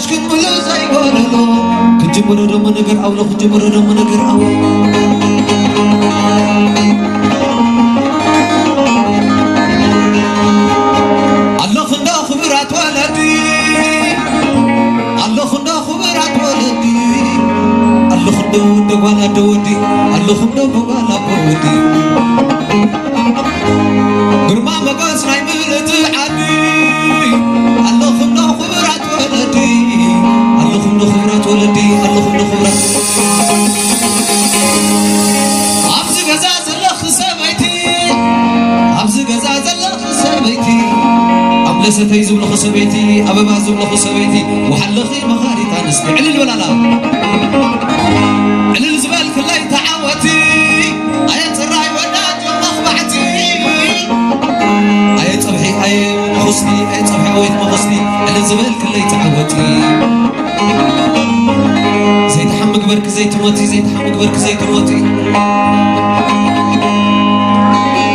كشكت بلو زي قوللو كجبر رم نجر أولو كجبر رم نجر أولو الله خنا خبرات ولدي الله خنا خبرات ولدي الله خنا ودوانا دودي الله خنا بوانا بودي قرما مقاس راي ملت عدي الله خنا خبرات ولدي الله خنا خبرات ولدي الله خنا خبرات عبز غزاز الله خسبيتي عبز غزاز الله خسبيتي أملستي زبل خسبيتي أبما زبل خسبيتي وحلخي مخاري تانسني علل ولا لا علل زبال كلاي تعاوتي آيات الراي وداج ومخبعتي آيات صبحي آيات مخصني آيات صبحي آيات مخصني علل زبال كلاي تعاوتي زيت حمق برك زيت موتي زيت حمق برك زيت موتي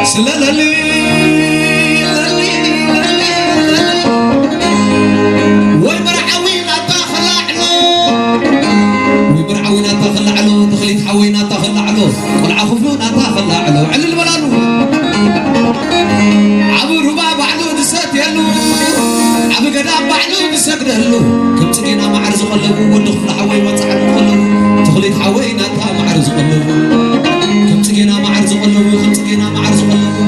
سلالالي حوينا تخلى علو والعخفلون تخلى علو على البلالو عبو رباب علو دسات يلو عبو قدام بعلو بسقد هلو كم تجينا معرز قلبو ونخفل حوي وتعلو قلبو تخليت حوينا تا معرز قلبو كم تجينا معرز قلبو كم تجينا معرز قلبو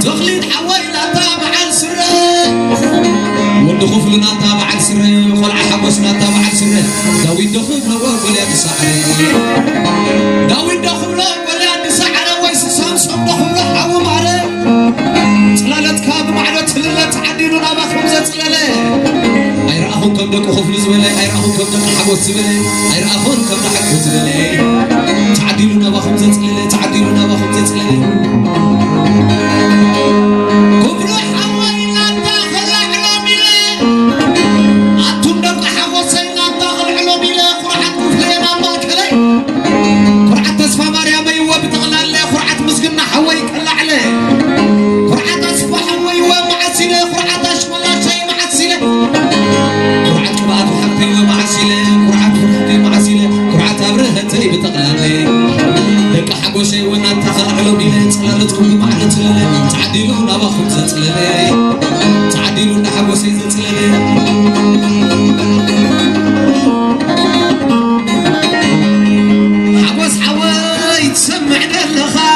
تخليت حوينا تا معرز سره ونخفلنا تا معرز سره حبسنا تابع سره داوود دخول نور ولا بسعره داوود دخول ولا بسعره ويس سامسون دخول حو ماره صلالت كاب معلت للت عديلنا بخمزه صلاله اي راهم كم دق خفل زبله اي راهم كم دق حبس زبله اي راهم كم دق حبس زبله تعديلنا بخمزه صلاله تعديلنا بخمزه صلاله تعديلونا بخمسة صلاله تعديلونا حبسي صلاله حبس حوي تسمعنا اللخا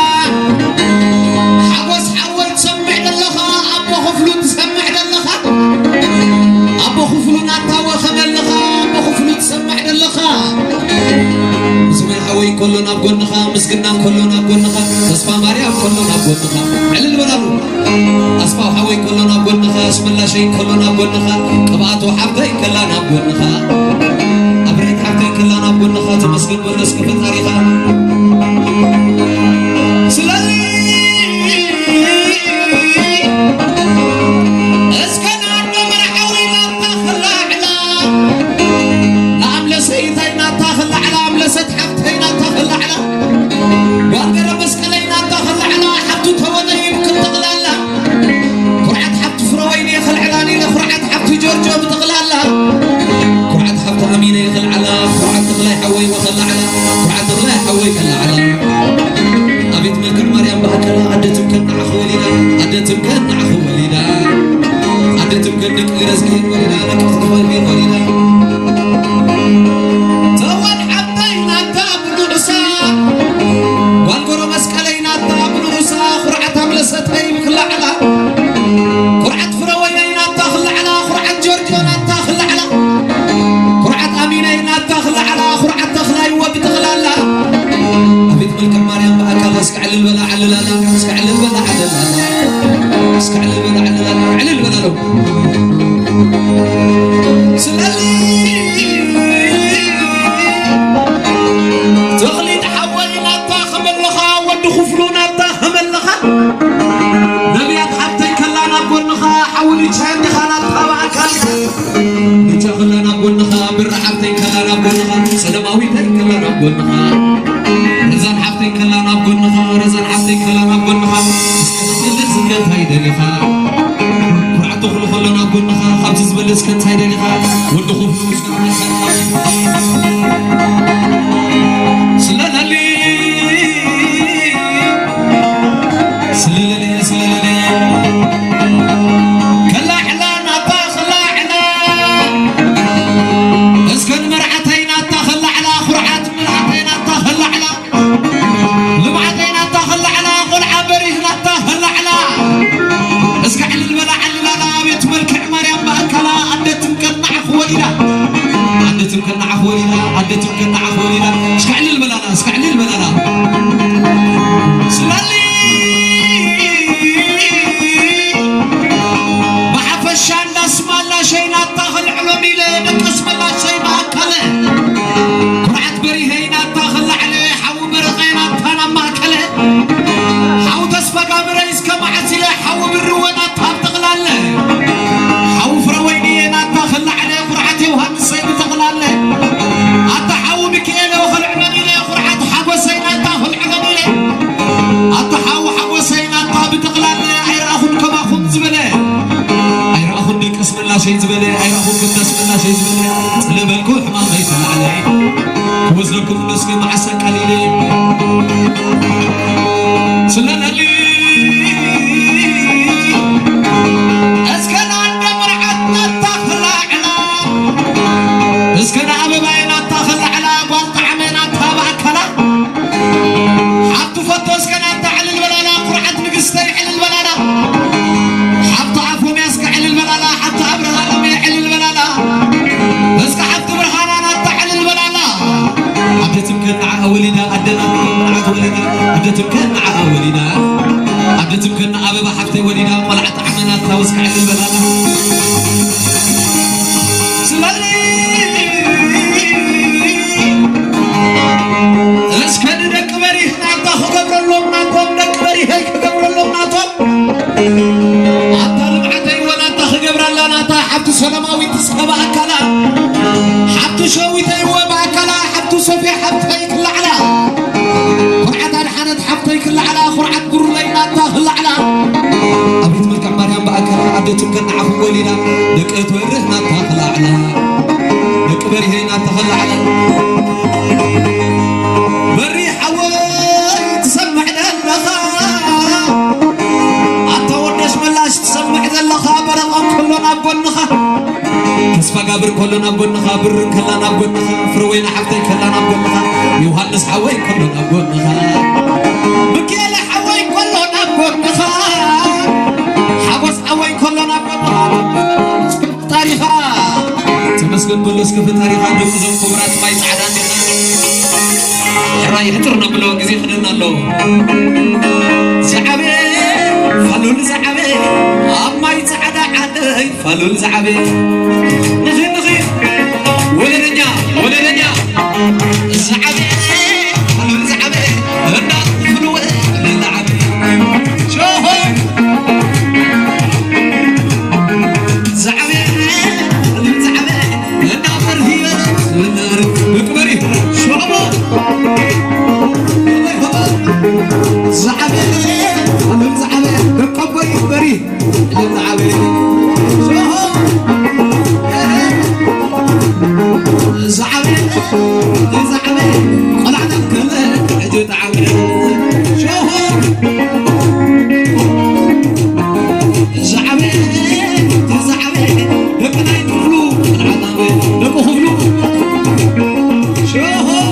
حبس حوي تسمعنا اللخا أبو خفلو تسمعنا اللخا أبو خفلو نتاوى خمل اللخا أبو خفلو تسمعنا اللخا زمن حوي كلنا بقولنخا مسكنا كلنا بقولنخا تصفى مريم كلنا بقولنخا على البلالو أصفى حوي كلنا بقولنخا اسم الله شيء كلنا بقولنخا قبعته حبتي كلنا بقولنخا أبريد حبتي كلنا بقولنخا تمسكن بلسك في التاريخ سلالي اسكن عنا من حوي لا تخلى على نعم لسيتينا تخلى على عم لست حبتينا تخلى على وانقر مسكلينا تخلى على حبتو تولي يمكن تغلالها قرعت حبت فرويني يخل علاني لقرعت حبت جورجو بتغلالها قرعت حبت أمينة يخل على قرعت تغلي حوي وخلى على قرعت تغلي حوي خلى على أبيت ملك مريم بهكلا عدت مكن عخولينا عدت مكن عخولينا عدت مكن نكير زين ولينا لك تخولين ولينا توان حبينا تابلو عسا وانقرو مسكلينا تابلو عسا قرعت عملستي بكلا على قرعت فروينا تخلى على قرعت جورجونا تخلى على قرعت أمينة تخلى على قرعت تخلى وبتغلى أبيت ملك مريم بأكل اسك على البلا على لا اسك على البلا على لا اسك على البلا على لا على البلا لو سلالي تخليد حولنا تاخم اللخا ودخفلونا تاخم اللخا نبيات حتى كلانا بقولنخا حولي شهد خانا تابع كالك نتخلنا بقولنخا بالرحبتين كلانا بقولنخا سلماوي تين كلانا بقولنخا رزان حبتين كلانا بقولنخا رزان حبتين كلانا بقولنخا اللي زنقت هيدا لخا ملس كنت هيدني خا ولد خوف سلالي سلالي سلالي كلا علان أبا خلا علان اسكن مرعتين أتخلى على خرعات مرعتين أتخلى على لمعتين أتخلى على خلع بريه أتخلى على اسكع للبلع للا بيت ملك مريم بأكلا عدت مكنع أخوالنا عدت مكنع أخوالنا عدت مكنع أخوالنا اسكع للبلانا اسكع للبلانا سلالي بحفشان اسم الله شيء نتاخل علمي لك اسم الله شيء بأكله قرعت بريهين أتخلى عليه حو برغين أتانا ماكله حو تسبق بريس كما عسله حو بالروان أتاب تغلاله حو فروينين أتخلى عليه قرعتي وهم السيد تغلاله أتا حو بكيله وخلع منيله قرعت حوسين أتاخل علمي أتا حو حوسين أتاب تغلاله عيراخن كما خن زبله عيراخن لك اسم الله شيء زبله عيراخن كنت اسم الله شيء زبله لبلكو حمام يسل عليه وزنكم نسك مع السكاليلين سلنا لي اسكن عند مرعتنا تخلى على اسكن أببين تخلى على والطعمين تباكلا حبت فتو اسكن تعلي البلالا قرعت نقستي على البلالا حبت عفو ميسك على البلالا حبت أبرها لمي على البلالا اسك حبت برهانا تعلي البلالا عدت مكنع أولنا عدنا مكنع أولنا عدت مكنع أولنا عدت مكنع أببا حفتي ولنا طلعت عمنا تاوسك على البلالا سلالي اسكن نكبري هنا تاخو قبر اللوم ناتوم نكبري هيك قبر اللوم ناتوم عطا لبعتي ولا تاخو قبر اللوم ناتا حبت سلماوي تسخب أكلا حبت شويتي وبأكلا حبت صفي حبتي كل على قرعت الحند حبتي كل على قرعت قرلينا تاخل على أبيت ملك مريم بأكلا عدت مكن عفو ولينا لقيت ورهنا تاخل على لك بريهنا تاخل على بري حوي تسمع لها عطا ملاش تسمع لها برقم كلنا بنخا كسفا قابر كلنا بنخا بر كلنا بنخا فروين حفتي كلنا بنخا يوحنس حوي كلنا بنخا بكيل حوي كلنا بنخا حوس حوي كلنا بنخا تاريخا تمسكن بلوس كف تاريخا دمزم كبرات ما يسعدان راي هترنا بلو غزي خدنا له زعبي فلول زعبي اما يسعد عدي فلول زعبي نخي نخي ولدنيا زعبي فلول زعبي هنا فلول للعبي شوفوا زعبي فلول زعبي هنا فرهيه النار اكبري شوفوا زعبي فلول زعبي ركبي بري للعبي شوفوا زعبي زعبي قلعنا الكل عجوت عبي شوفوا زعبي زعبي لقنا يدخلوا العذاب لقوا خفلوا شوفوا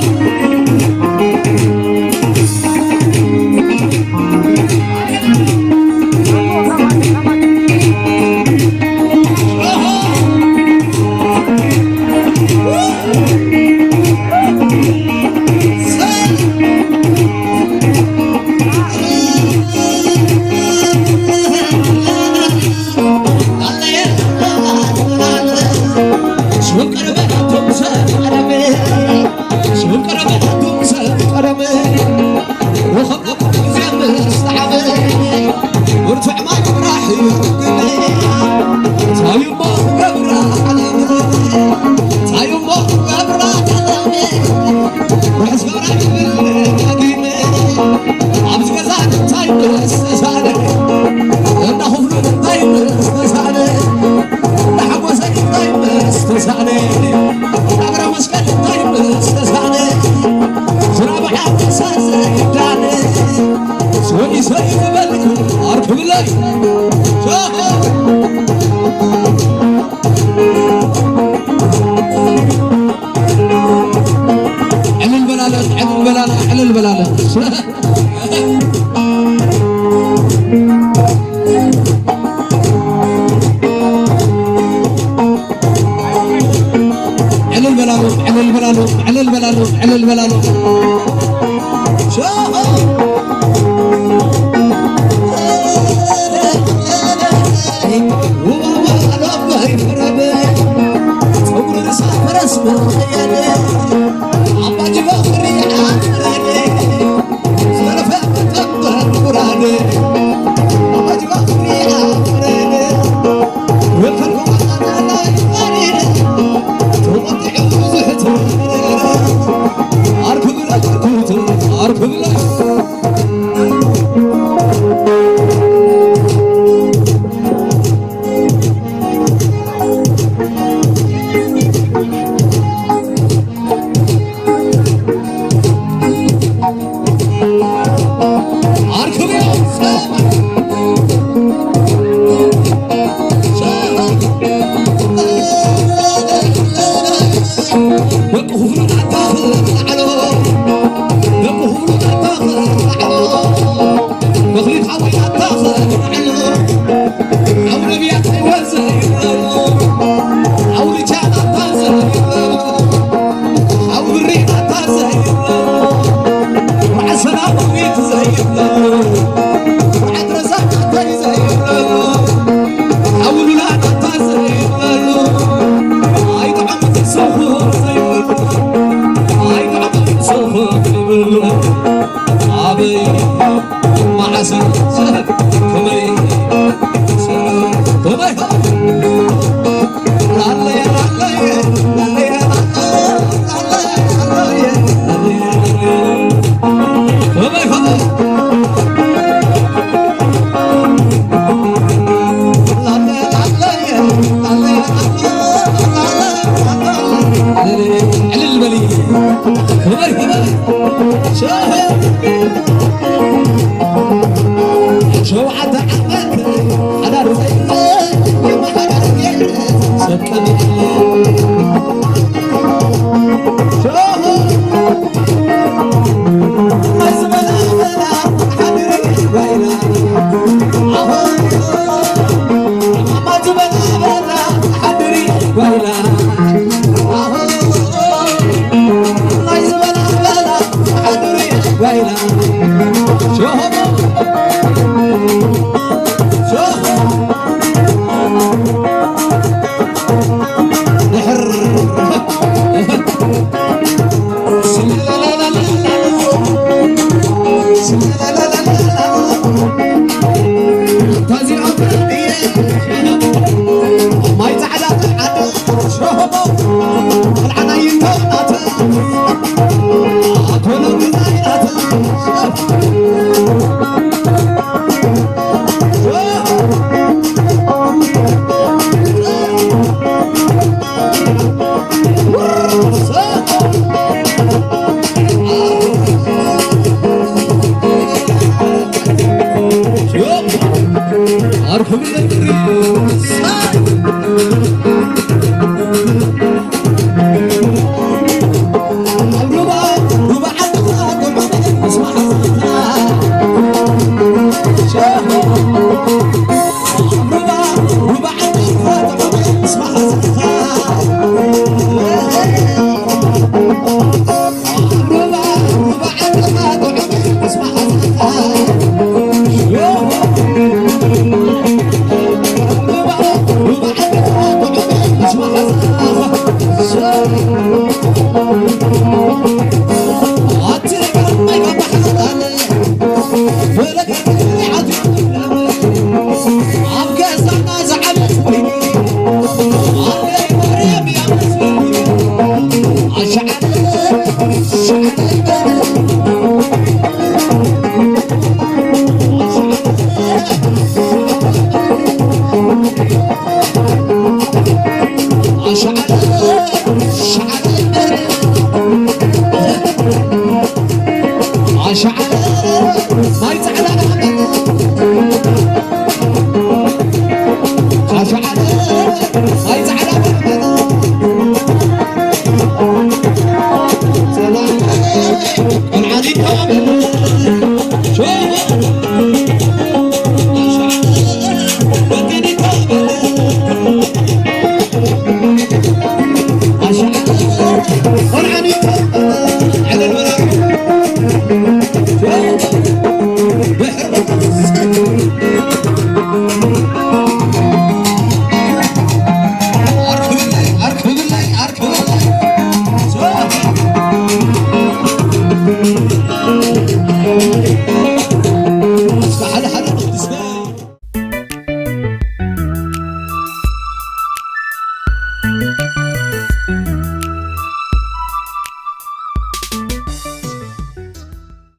Well,